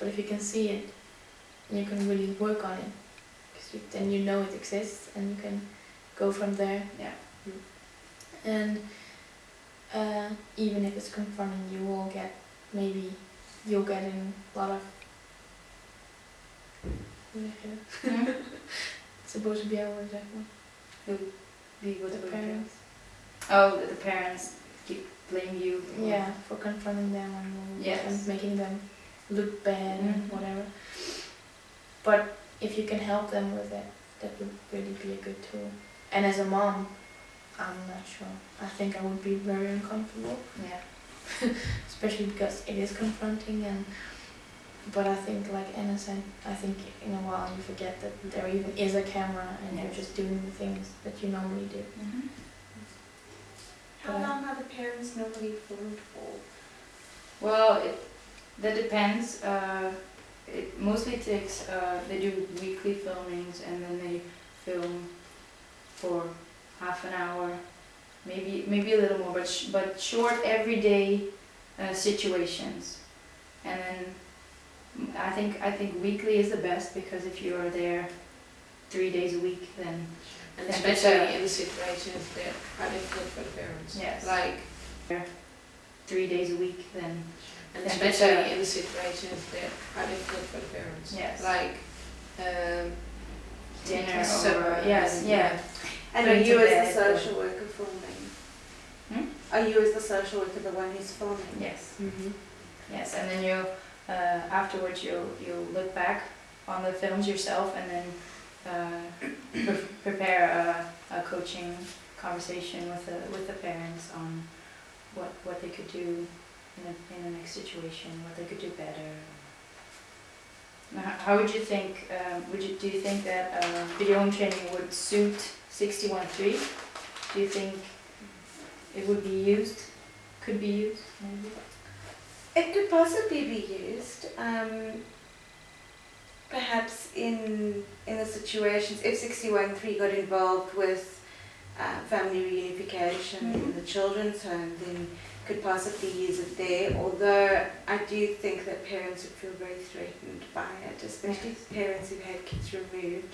But if you can see it, you can really work on it, because then you know it exists and you can go from there. Yeah. And even if it's confronting, you'll get in a lot of it's supposed to be our word, Be with the parents. Oh, the parents blame you. Yeah, for confronting them and making them look bad and whatever. But if you can help them with it, that would really be a good tool. And as a mom, I'm not sure. I think I would be very uncomfortable. Yeah. Especially because it is confronting, but I think, like Anna said, I think in a while you forget that there even is a camera and you're just doing the things that you normally do. Mm-hmm. How long are the parents normally filmed for? Well, that depends. It mostly takes, they do weekly filmings and then they film for half an hour, maybe a little more, but short everyday situations. And then I think weekly is the best, because if you are there 3 days a week, then and especially in situations that are difficult for the parents. Yes. Like 3 days a week, then and especially in situations that are difficult for the parents. Yes. Like dinner supper. or yes, yeah. And Going are you to as the bed social worker filming? Hmm? Are you as the social worker the one who's filming? Yes. Mm-hmm. Yes, and then you afterwards you look back on the films yourself, and then prepare a coaching conversation with the parents on what they could do in the next situation, what they could do better. Now, how would you think? Do you think that video home training would suit 61.3? Do you think it would be used? Could be used, maybe? It could possibly be used, perhaps in the situations, if 61.3 got involved with family reunification in the children's home, then could possibly use it there, although I do think that parents would feel very threatened by it, especially parents who've had kids removed,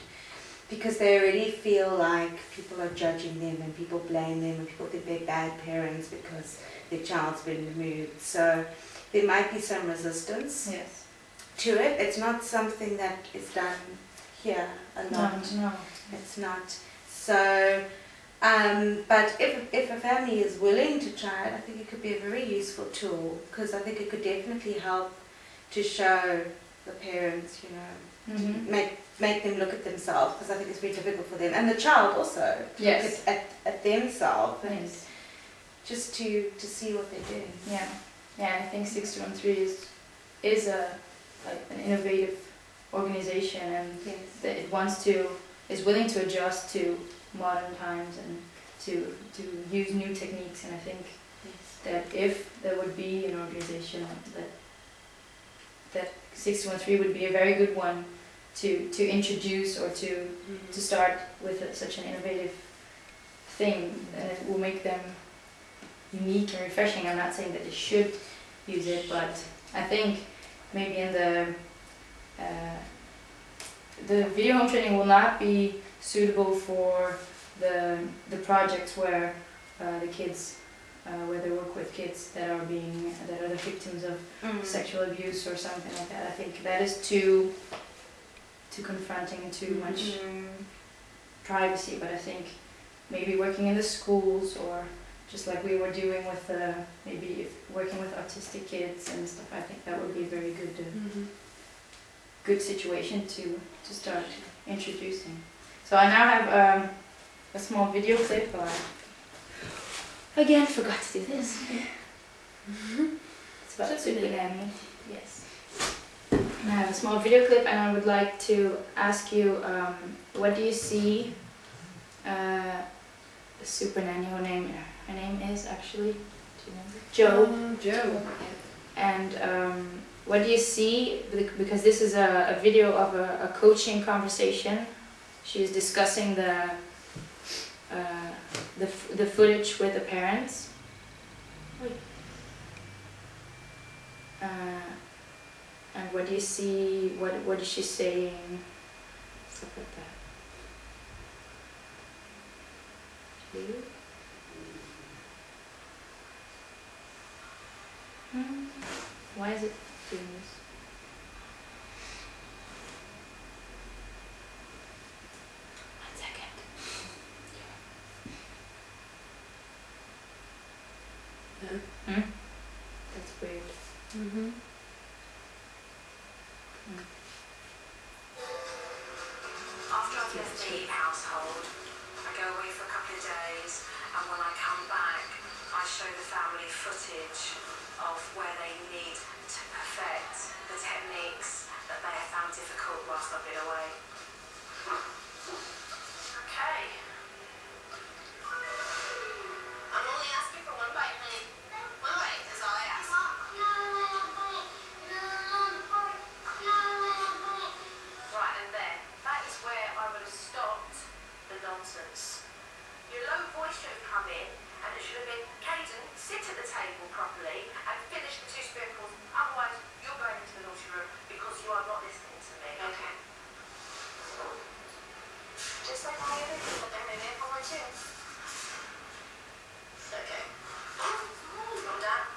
because they already feel like people are judging them and people blame them and people think they're bad parents because their child's been removed. So there might be some resistance to it. It's not something that is done here a lot. No. It's not. So, but if a family is willing to try it, I think it could be a very useful tool, because I think it could definitely help to show the parents, make them look at themselves, because I think it's very difficult for them, and the child also to Yes. look at themselves and Yes. just to see what they're doing. Yeah, and I think 61.3 is an innovative organization, and that it is willing to adjust to modern times and to use new techniques. And I think that if there would be an organization that 61.3 would be a very good one to introduce or to start with such an innovative thing, and it will make them unique and refreshing. I'm not saying that they should use it, but I think maybe in the video home training will not be suitable for the projects where the kids where they work with kids that are the victims of sexual abuse or something like that. I think that is too confronting and too much privacy. But I think maybe working in the schools, or just like we were doing with working with autistic kids and stuff, I think that would be a very good situation to start introducing. So I now have a small video clip. Again, forgot to do this. It's about Super Nanny. Yes. And I have a small video clip, and I would like to ask you, what do you see the Super Nanny? Her name is actually, do you remember? Joe. And what do you see? Because this is a video of a coaching conversation. She is discussing the footage with the parents. And and what do you see, what is she saying, stuff like that. You? Why is it doing this? One second. That's weird. Mm-hmm. After I've left the household, I go away for a couple of days, and when I come back, I show the family footage of where they need to perfect the techniques that they have found difficult whilst I've been away. Okay. I'm only asking for one bite, honey. One bite is all I ask. Right, and there. That is where I would have stopped the nonsense. Your low voice should have come in, and it should have been, Caden, sit at the table properly and finish the 2 spoonfuls. Otherwise, you're going into the naughty room because you are not listening to me. Okay. Just like all the other people, they're moving forward too. Okay. Calm down.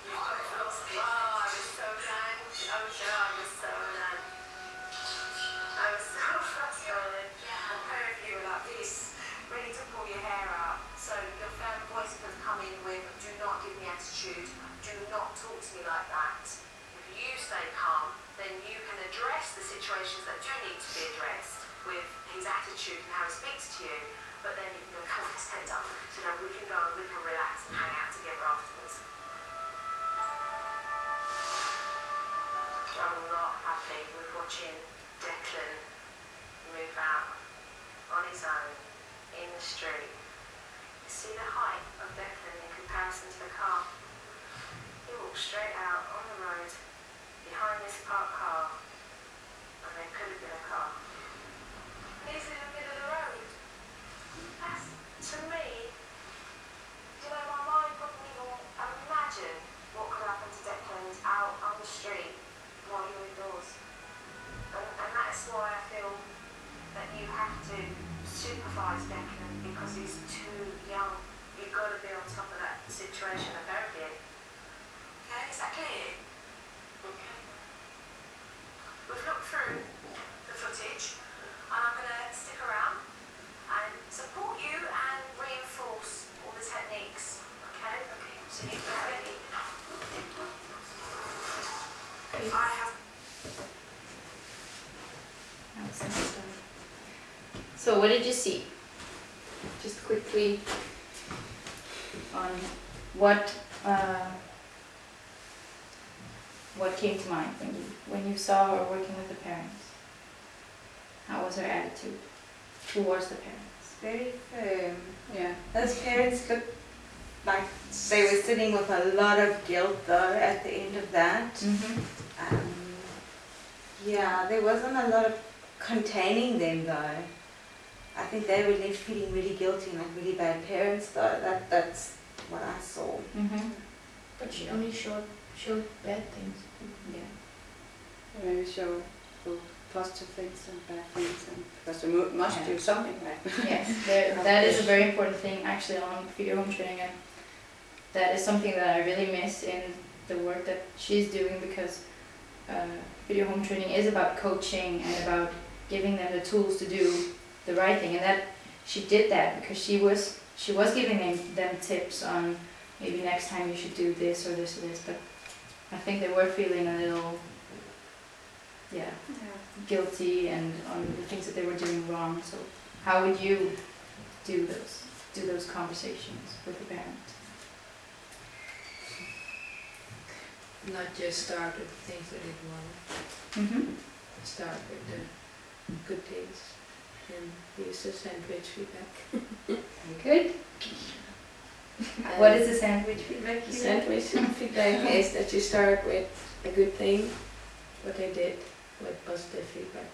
You've got philosophy. Oh, I was so done. Oh, sure, I was so done. I was so frustrated. And her if you were like this, ready to pull your hair out. So your firm voice has come in with, do not give me attitude, do not talk to me like that. If you stay calm, then you can address the situations that do need to be addressed with his attitude and how he speaks to you. But then you can go, come on, stand up, so that we can go and we can relax and hang out together afterwards. I'm not happy with watching Declan move out on his own in the street. You see the height of Declan in comparison to the car. He walked straight out on the road behind this parked car, and there could have been a car. He's in the middle of the road. That's, to me, you know, my mind wouldn't even imagine what could happen to Declan out on the street while you're indoors. And that's why I feel that you have to supervise Declan because he's too young. You've got to be on top of that situation of parenting. Okay, is that clear? Okay. We've looked through the footage, and I'm going to stick around and support you and reinforce all the techniques. Okay? Okay. So you get ready. I have. So what did you see? Just quickly on what came to mind when you saw her working with the parents. How was her attitude towards the parents? Very firm. Yeah. Those parents looked like they were sitting with a lot of guilt though at the end of that. Mm-hmm. Yeah, there wasn't a lot of containing them though. I think they were left feeling really guilty and like really bad parents though. That's what I saw. Mm-hmm. But she only showed bad things. Yeah. Maybe show both positive things and bad things, and because they must do something, right? Yes, that is a very important thing actually on video home training, and that is something that I really miss in the work that she's doing, because video home training is about coaching and about giving them the tools to do the right thing, and that she did that because she was giving them tips on maybe next time you should do this or this or this, but I think they were feeling a little guilty and on the things that they were doing wrong. So how would you do those conversations with the parent? Not just start with things that did wrong. Mm-hmm. Start with the good things and use the sandwich feedback. Very good. What is the sandwich feedback? The sandwich feedback is that you start with a good thing, what they did, with positive feedback,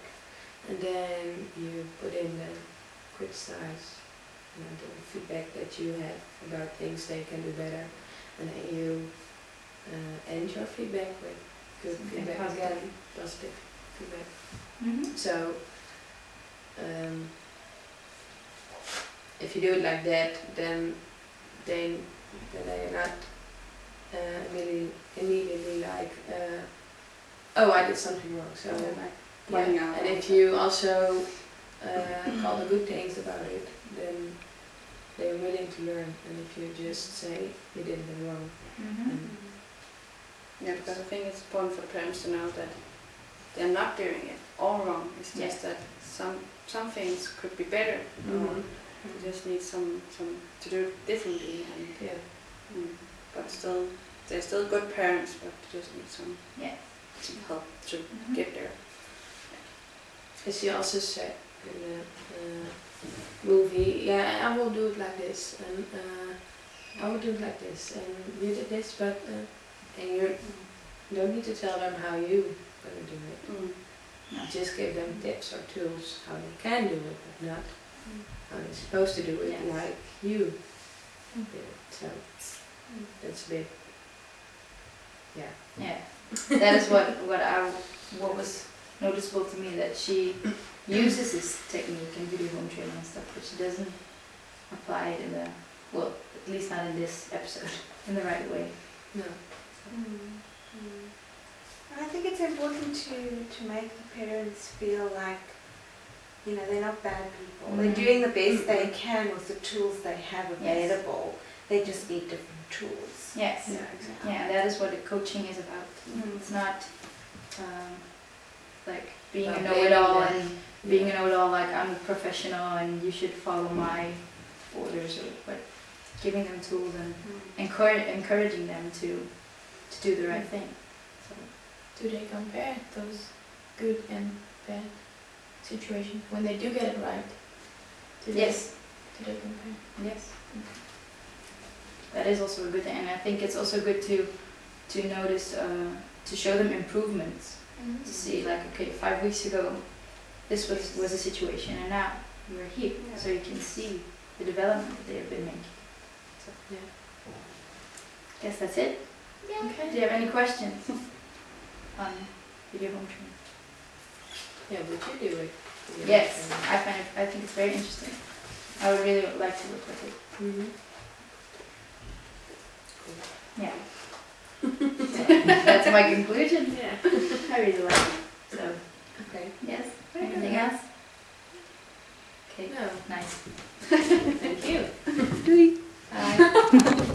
and then you put in the criticize, the feedback that you have about things they can do better, and then you end your feedback with good Something feedback positive. again, positive feedback. Mm-hmm. So, if you do it like that, then they are not immediately like, oh, I did something wrong. So, Pointing yeah. out. And if you also call the good things about it, then they're willing to learn. And if you just say you did it wrong, Mm-hmm. then Yeah, because I think it's important for parents to know that they're not doing it all wrong. It's just that some things could be better. Or you just need some to do it differently. And yeah. but still, they're still good parents, but they just need some help to get there. As she also said in the movie, yeah, I will do it like this, and I will do it like this, and you did this, but and you don't need to tell them how you gonna do it. Just give them tips or tools how they can do it, but not how they're supposed to do it like you did it. So that's a bit, Yeah, that is what was noticeable to me, that she uses this technique in video home training and stuff, but she doesn't apply it at least not in this episode, in the right way. no. And I think it's important to make the parents feel like, you know, they're not bad people. They're doing the best they can with the tools they have available. They just need different tools. Yes. Yeah, exactly. Yeah, that is what the coaching is about. It's not like being a know-it-all and being a know-it-all like I'm a professional and you should follow my orders, but giving them tools and encouraging them to do the right thing. So, Do they compare those good and bad situations when they do get it right? Do they compare? Yes. That is also a good thing, and I think it's also good to notice, to show them improvements, to see like, okay, 5 weeks ago this was a situation and now you're here, so you can see the development that they have been making. So, guess that's it. Yeah. Okay. Do you have any questions on video home training? Yeah, would you do it? Yes, I think it's very interesting. I would really like to work with it. Mm-hmm. Yeah. That's my conclusion. Yeah. I really like it. So, Okay. yes. Anything else? Okay. No. Nice. Thank you. Bye.